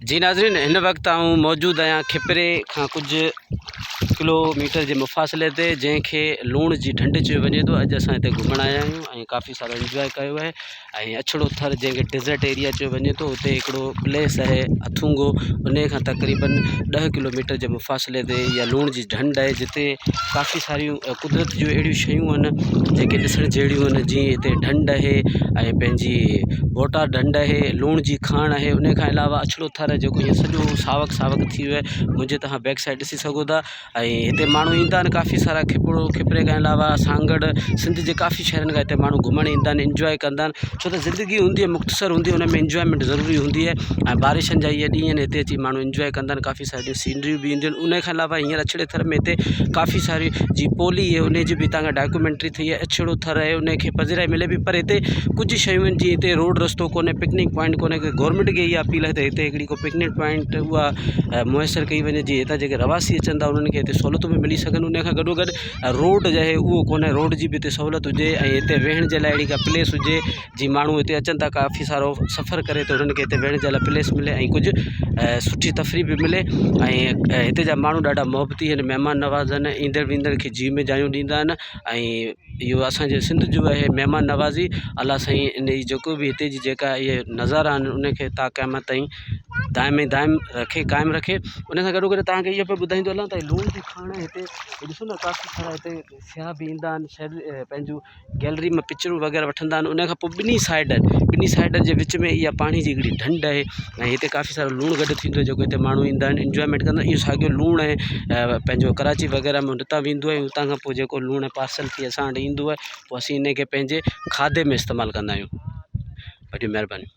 जी नाज़रीन, इन वक्त आऊँ मौजूद आहियां खिपरे खां कुछ किलोमीटर जे मुफ़ासिले ते जंहिंखे लूण जी ढंढ चयो वञे थो। अॼु असां हिते घुमण आया आहियूं ऐं काफ़ी सारो इंजॉय कयो आहे। ऐं अछड़ो थर जंहिंखे डेज़र्ट एरिया चयो वञे थो, उते हिकिड़ो प्लेस आहे अथुंगो। उन खां तक़रीबन 10 किलोमीटर जे मुफ़ासिले ते इहा लूण जी ढंढ आहे, जिते काफ़ी सारियूं कुदरत जूं अहिड़ियूं शयूं आहिनि जेके ॾिसण जहिड़ियूं आहिनि। जीअं हिते ढंढ आहे ऐं पंहिंजी बोटा ढंढ आहे, लूण जी खाण आहे। उन खां अलावा अछड़ो थर जेको हीअं सॼो सावक सावक थी वियो आहे, मुंहिंजे तव्हां बैक साइड ॾिसी सघो था। ऐं हिते माण्हू ईंदा आहिनि काफ़ी सारा। खिपरे खां अलावा सांगड़ सिंध जे काफ़ी शहरनि खां हिते माण्हू घुमण ईंदा आहिनि, इंजॉय कंदा आहिनि। छो त ज़िंदगी हूंदी आहे मुख़्तसर हूंदी आहे, हुन में इंजॉयमेंट ज़रूरी हूंदी आहे। ऐं बारिशनि जा इहे ॾींहं आहिनि, हिते अची माण्हू इंजॉय कंदा आहिनि, काफ़ी सारियूं सीनरियूं बि ईंदियूं आहिनि। उन खां अलावा हींअर अछड़े थर में हिते काफ़ी सारी जी पोली आहे, उन जी बि तव्हांखे डॉक्यूमेंट्री थी आहे। अछड़ो थर आहे, उनखे पज़िराई मिले बि, पर हिते कुझु शयूं आहिनि जीअं हिते रोड रस्तो कोन्हे, पिकनिक पॉइंट कोन्हे। गवर्नमेंट खे इहा अपील आहे त हिते हिकिड़ी को पिकनिक पॉइंट उहा मुयसरु कई वञे, जीअं हितां जेके रवासी अचनि था उन्हनि खे हिते सहूलियतूं बि मिली सघनि। उन खां गॾोगॾु रोड जो आहे उहो कोन्हे, रोड जी बि हिते सहूलियत हुजे। ऐं हिते वेहण जे लाइ अहिड़ी का प्लेस हुजे, जीअं माण्हू हिते अचनि था काफ़ी सारो सफ़र करे, त उन्हनि खे हिते वेहण जे लाइ प्लेस मिले ऐं कुझु सुठी तफ़री बि मिले। ऐं हिते जा माण्हू ॾाढा मोहबती आहिनि, महिमान नवाज़ आहिनि, ईंदड़ वेंदड़ खे जी में जायूं ॾींदा आहिनि। ऐं इहो असांजे सिंध जो आहे महिमान नवाज़ी। अलाह साईं इन जी जेको बि हिते जी जेका इहे नज़ारा आहिनि उनखे ता क़यामत ताईं दाइम रखे, क़ाइमु रखे। उन सां गॾोगॾु तव्हांखे इहो पियो ॿुधाईंदो हलां त लूण जी खाण हिते ॾिसो न, काफ़ी सारा हिते सियाह बि ईंदा आहिनि, पंहिंजूं गैलरी में पिक्चरूं वग़ैरह वठंदा आहिनि। उन खां पोइ ॿिन्ही साइड जे विच में इहा पाणी जी हिकिड़ी ढंढ आहे ऐं हिते काफ़ी सारो लूणु गॾु थींदो आहे, जेको हिते माण्हू ईंदा आहिनि, इंजॉयमेंट कंदा आहिनि। इहो साॻियो लूणु आहे पंहिंजो कराची वग़ैरह में हितां वेंदो आहे। हुतां खां पोइ जेको लूणु पार्सल थी असां वटि ईंदो आहे, पोइ असीं इन खे पंहिंजे खाधे में इस्तेमालु कंदा आहियूं। वॾी महिरबानी।